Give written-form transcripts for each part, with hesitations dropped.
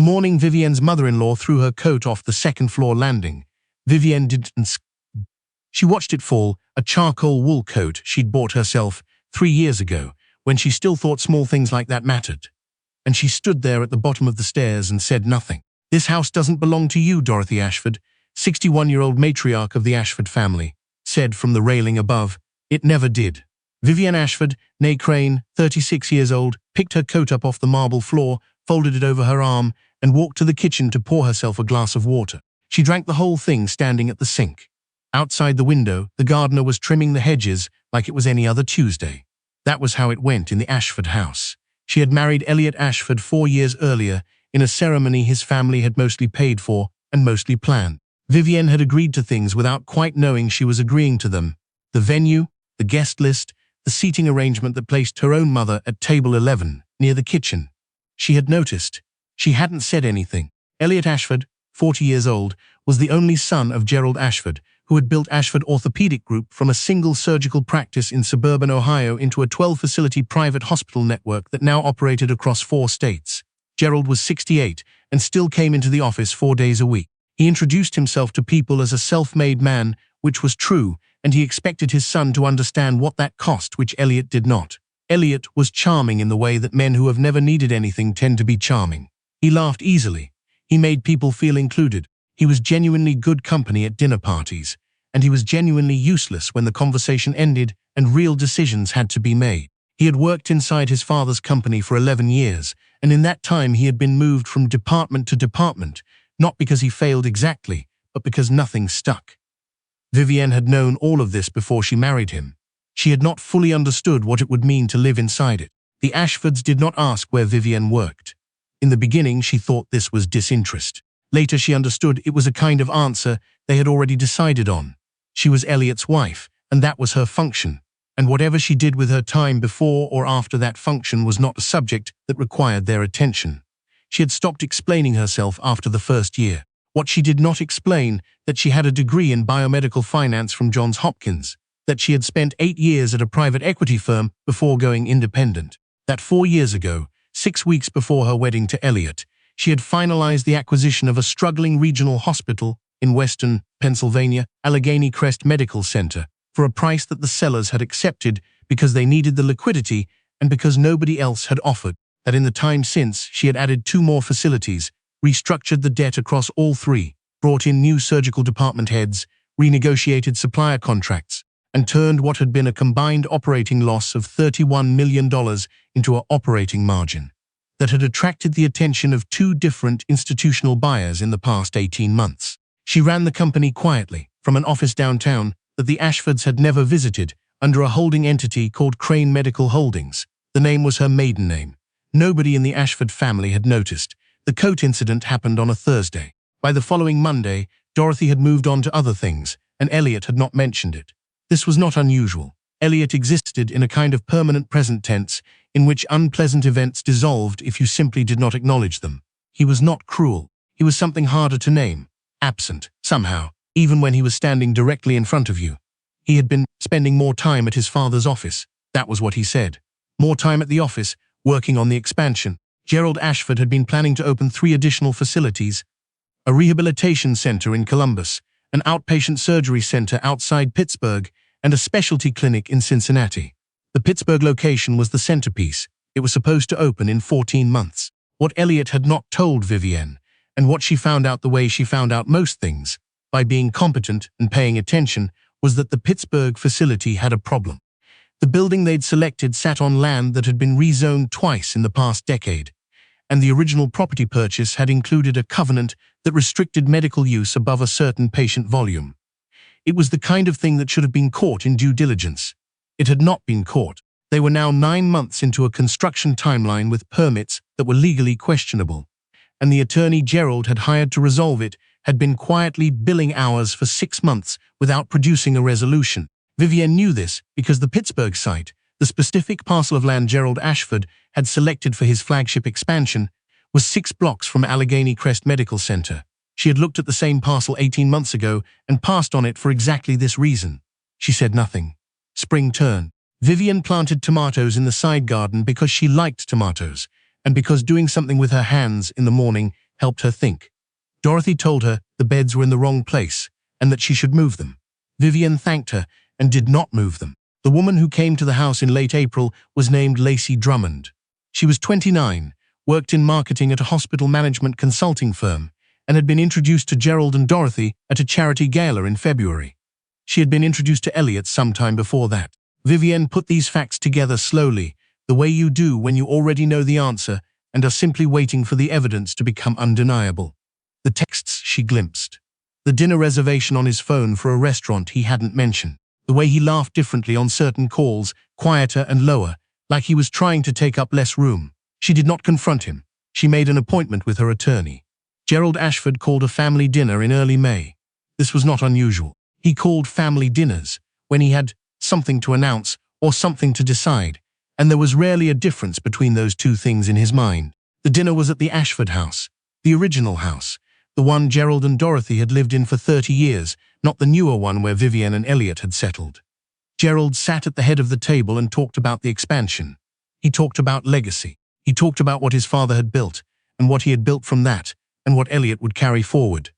morning Vivienne's mother-in-law threw her coat off the second-floor landing. Vivienne didn't. She watched it fall, a charcoal wool coat she'd bought herself 3 years ago, when she still thought small things like that mattered. And she stood there at the bottom of the stairs and said nothing. "This house doesn't belong to you, Dorothy Ashford," 61-year-old matriarch of the Ashford family said from the railing above. "It never did." Vivienne Ashford, née Crane, 36 years old, picked her coat up off the marble floor, folded it over her arm, and walked to the kitchen to pour herself a glass of water. She drank the whole thing standing at the sink. Outside the window, the gardener was trimming the hedges like it was any other Tuesday. That was how it went in the Ashford house. She had married Elliot Ashford 4 years earlier, in a ceremony his family had mostly paid for and mostly planned. Vivienne had agreed to things without quite knowing she was agreeing to them. The venue, the guest list, the seating arrangement that placed her own mother at table 11, near the kitchen. She had noticed. She hadn't said anything. Elliot Ashford, 40 years old, was the only son of Gerald Ashford, who had built Ashford Orthopedic Group from a single surgical practice in suburban Ohio into a 12-facility private hospital network that now operated across 4 states. Gerald was 68 and still came into the office 4 days a week. He introduced himself to people as a self-made man, which was true, and he expected his son to understand what that cost, which Elliot did not. Elliot was charming in the way that men who have never needed anything tend to be charming. He laughed easily. He made people feel included. He was genuinely good company at dinner parties, and he was genuinely useless when the conversation ended and real decisions had to be made. He had worked inside his father's company for 11 years, and in that time he had been moved from department to department, not because he failed exactly, but because nothing stuck. Vivienne had known all of this before she married him. She had not fully understood what it would mean to live inside it. The Ashfords did not ask where Vivienne worked. In the beginning, she thought this was disinterest. Later, she understood it was a kind of answer they had already decided on. She was Elliot's wife, and that was her function. And whatever she did with her time before or after that function was not a subject that required their attention. She had stopped explaining herself after the first year. What she did not explain, that she had a degree in biomedical finance from Johns Hopkins, that she had spent 8 years at a private equity firm before going independent, that 4 years ago, 6 weeks before her wedding to Elliot, she had finalized the acquisition of a struggling regional hospital in western Pennsylvania, Allegheny Crest Medical Center, for a price that the sellers had accepted because they needed the liquidity and because nobody else had offered. That in the time since, she had added 2 more facilities, restructured the debt across all 3, brought in new surgical department heads, renegotiated supplier contracts, and turned what had been a combined operating loss of $31 million into an operating margin that had attracted the attention of 2 different institutional buyers in the past 18 months. She ran the company quietly, from an office downtown that the Ashfords had never visited, under a holding entity called Crane Medical Holdings. The name was her maiden name. Nobody in the Ashford family had noticed. The coat incident happened on a Thursday. By the following Monday, Dorothy had moved on to other things, and Elliot had not mentioned it. This was not unusual. Elliot existed in a kind of permanent present tense, in which unpleasant events dissolved if you simply did not acknowledge them. He was not cruel. He was something harder to name. Absent, somehow, even when he was standing directly in front of you. He had been spending more time at his father's office. That was what he said. More time at the office, working on the expansion. Gerald Ashford had been planning to open 3 additional facilities: a rehabilitation center in Columbus, an outpatient surgery center outside Pittsburgh, and a specialty clinic in Cincinnati. The Pittsburgh location was the centerpiece. It was supposed to open in 14 months. What Elliot had not told Vivienne, and what she found out the way she found out most things, by being competent and paying attention, was that the Pittsburgh facility had a problem. The building they'd selected sat on land that had been rezoned twice in the past decade, and the original property purchase had included a covenant that restricted medical use above a certain patient volume. It was the kind of thing that should have been caught in due diligence. It had not been caught. They were now 9 months into a construction timeline with permits that were legally questionable, and the attorney Gerald had hired to resolve it had been quietly billing hours for 6 months without producing a resolution. Vivienne knew this because the Pittsburgh site, the specific parcel of land Gerald Ashford had selected for his flagship expansion, was 6 blocks from Allegheny Crest Medical Center. She had looked at the same parcel 18 months ago and passed on it for exactly this reason. She said nothing. Spring turned. Vivienne planted tomatoes in the side garden because she liked tomatoes, and because doing something with her hands in the morning helped her think. Dorothy told her the beds were in the wrong place and that she should move them. Vivienne thanked her and did not move them. The woman who came to the house in late April was named Lacey Drummond. She was 29, worked in marketing at a hospital management consulting firm, and had been introduced to Gerald and Dorothy at a charity gala in February. She had been introduced to Elliot sometime before that. Vivienne put these facts together slowly, the way you do when you already know the answer and are simply waiting for the evidence to become undeniable. The texts she glimpsed. The dinner reservation on his phone for a restaurant he hadn't mentioned. The way he laughed differently on certain calls, quieter and lower, like he was trying to take up less room. She did not confront him. She made an appointment with her attorney. Gerald Ashford called a family dinner in early May. This was not unusual. He called family dinners when he had something to announce or something to decide, and there was rarely a difference between those two things in his mind. The dinner was at the Ashford house, the original house, the one Gerald and Dorothy had lived in for 30 years, not the newer one where Vivienne and Elliot had settled. Gerald sat at the head of the table and talked about the expansion. He talked about legacy. He talked about what his father had built, and what he had built from that, and what Elliot would carry forward.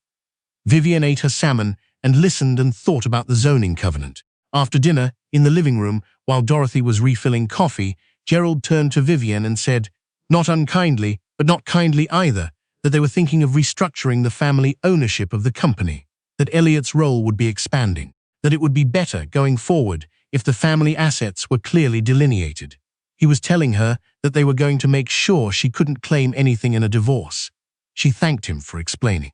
Vivienne ate her salmon and listened and thought about the zoning covenant. After dinner, in the living room, while Dorothy was refilling coffee, Gerald turned to Vivienne and said, not unkindly, but not kindly either, that they were thinking of restructuring the family ownership of the company, that Elliot's role would be expanding, that it would be better going forward if the family assets were clearly delineated. He was telling her that they were going to make sure she couldn't claim anything in a divorce. She thanked him for explaining.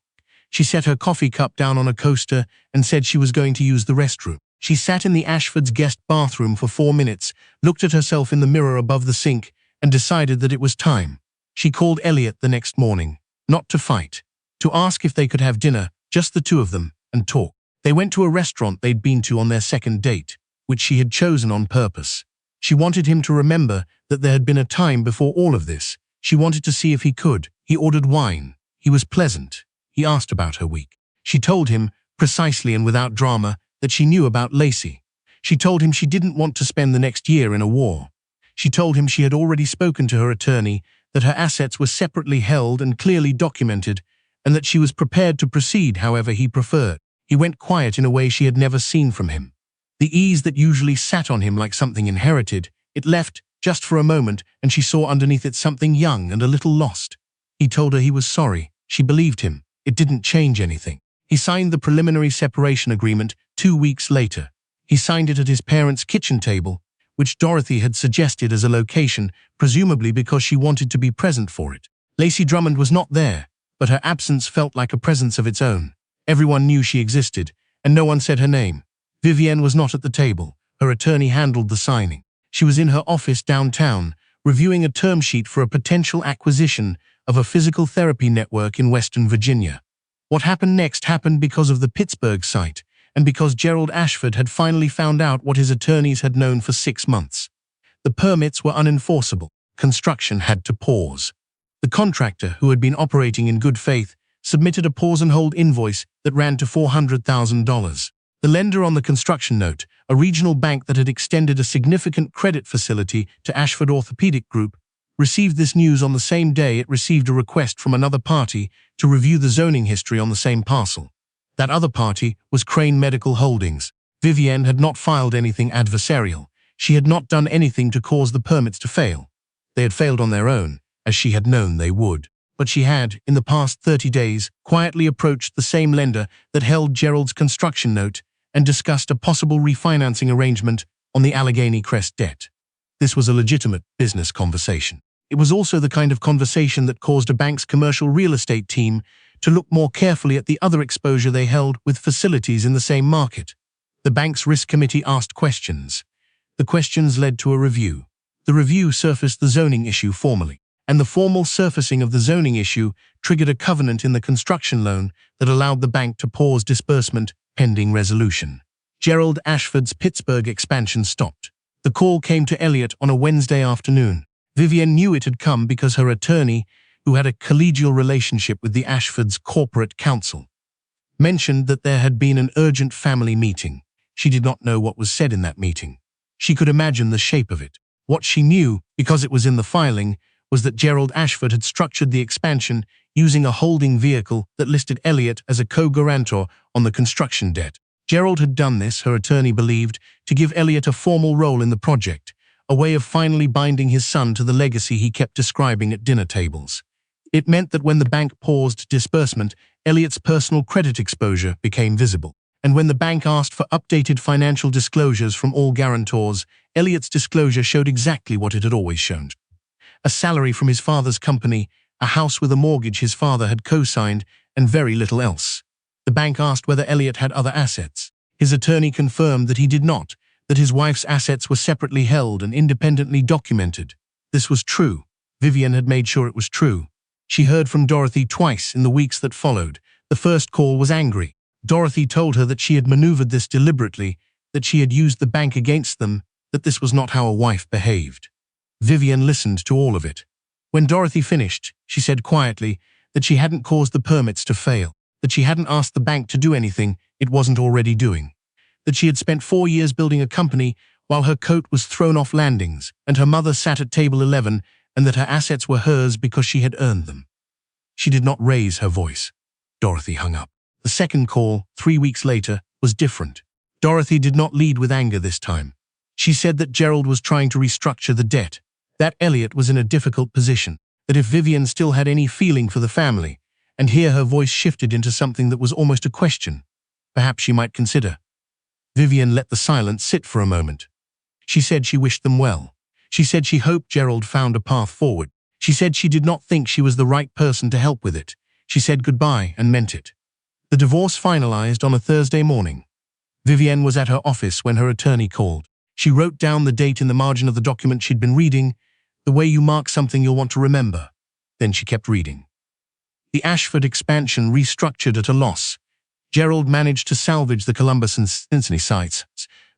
She set her coffee cup down on a coaster and said she was going to use the restroom. She sat in the Ashfords' guest bathroom for 4 minutes, looked at herself in the mirror above the sink, and decided that it was time. She called Elliot the next morning, not to fight, to ask if they could have dinner, just the two of them, and talk. They went to a restaurant they'd been to on their second date, which she had chosen on purpose. She wanted him to remember that there had been a time before all of this. She wanted to see if he could. He ordered wine. He was pleasant. He asked about her week. She told him, precisely and without drama, that she knew about Lacey. She told him she didn't want to spend the next year in a war. She told him she had already spoken to her attorney, that her assets were separately held and clearly documented, and that she was prepared to proceed however he preferred. He went quiet in a way she had never seen from him. The ease that usually sat on him like something inherited, it left just for a moment, and she saw underneath it something young and a little lost. He told her he was sorry. She believed him. It didn't change anything. He signed the preliminary separation agreement 2 weeks later. He signed it at his parents' kitchen table, which Dorothy had suggested as a location, presumably because she wanted to be present for it. Lacey Drummond was not there, but her absence felt like a presence of its own. Everyone knew she existed, and no one said her name. Vivienne was not at the table. Her attorney handled the signing. She was in her office downtown, reviewing a term sheet for a potential acquisition of a physical therapy network in Western Virginia. What happened next happened because of the Pittsburgh site, and because Gerald Ashford had finally found out what his attorneys had known for 6 months. The permits were unenforceable. Construction had to pause. The contractor, who had been operating in good faith, submitted a pause-and-hold invoice that ran to $400,000. The lender on the construction note, a regional bank that had extended a significant credit facility to Ashford Orthopedic Group, received this news on the same day it received a request from another party to review the zoning history on the same parcel. That other party was Crane Medical Holdings. Vivienne had not filed anything adversarial. She had not done anything to cause the permits to fail. They had failed on their own, as she had known they would. But she had, in the past 30 days, quietly approached the same lender that held Gerald's construction note and discussed a possible refinancing arrangement on the Allegheny Crest debt. This was a legitimate business conversation. It was also the kind of conversation that caused a bank's commercial real estate team to look more carefully at the other exposure they held with facilities in the same market. The bank's risk committee asked questions. The questions led to a review. The review surfaced the zoning issue formally, and the formal surfacing of the zoning issue triggered a covenant in the construction loan that allowed the bank to pause disbursement pending resolution. Gerald Ashford's Pittsburgh expansion stopped. The call came to Elliot on a Wednesday afternoon. Vivienne knew it had come because her attorney, who had a collegial relationship with the Ashfords' corporate counsel, mentioned that there had been an urgent family meeting. She did not know what was said in that meeting. She could imagine the shape of it. What she knew, because it was in the filing, was that Gerald Ashford had structured the expansion using a holding vehicle that listed Elliot as a co-guarantor on the construction debt. Gerald had done this, her attorney believed, to give Elliot a formal role in the project, a way of finally binding his son to the legacy he kept describing at dinner tables. It meant that when the bank paused disbursement, Elliot's personal credit exposure became visible. And when the bank asked for updated financial disclosures from all guarantors, Elliot's disclosure showed exactly what it had always shown. A salary from his father's company, a house with a mortgage his father had co-signed, and very little else. The bank asked whether Elliot had other assets. His attorney confirmed that he did not, that his wife's assets were separately held and independently documented. This was true. Vivian had made sure it was true. She heard from Dorothy twice in the weeks that followed. The first call was angry. Dorothy told her that she had maneuvered this deliberately, that she had used the bank against them, that this was not how a wife behaved. Vivian listened to all of it. When Dorothy finished, she said quietly that she hadn't caused the permits to fail, that she hadn't asked the bank to do anything it wasn't already doing, that she had spent 4 years building a company while her coat was thrown off landings and her mother sat at table 11, and that her assets were hers because she had earned them. She did not raise her voice. Dorothy hung up. The second call, 3 weeks later, was different. Dorothy did not lead with anger this time. She said that Gerald was trying to restructure the debt, that Elliot was in a difficult position, that if Vivian still had any feeling for the family, and here her voice shifted into something that was almost a question, perhaps she might consider. Vivian let the silence sit for a moment. She said she wished them well. She said she hoped Gerald found a path forward. She said she did not think she was the right person to help with it. She said goodbye and meant it. The divorce finalized on a Thursday morning. Vivian was at her office when her attorney called. She wrote down the date in the margin of the document she'd been reading, the way you mark something you'll want to remember. Then she kept reading. The Ashford expansion restructured at a loss. Gerald managed to salvage the Columbus and Cincinnati sites,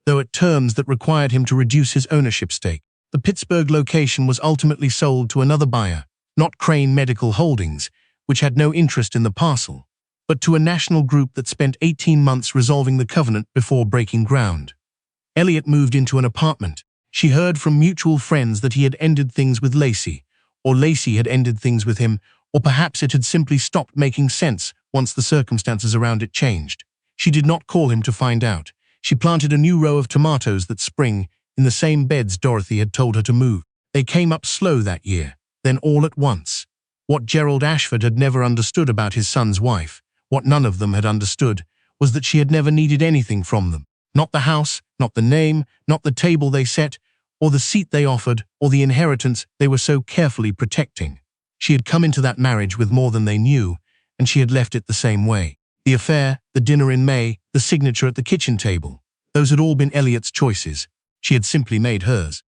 though at terms that required him to reduce his ownership stake. The Pittsburgh location was ultimately sold to another buyer, not Crane Medical Holdings, which had no interest in the parcel, but to a national group that spent 18 months resolving the covenant before breaking ground. Elliot moved into an apartment. She heard from mutual friends that he had ended things with Lacey, or Lacey had ended things with him, or perhaps it had simply stopped making sense once the circumstances around it changed. She did not call him to find out. She planted a new row of tomatoes that spring in the same beds Dorothy had told her to move. They came up slow that year, then all at once. What Gerald Ashford had never understood about his son's wife, what none of them had understood, was that she had never needed anything from them. Not the house, not the name, not the table they set, or the seat they offered, or the inheritance they were so carefully protecting. She had come into that marriage with more than they knew, and she had left it the same way. The affair, the dinner in May, the signature at the kitchen table, those had all been Elliot's choices. She had simply made hers.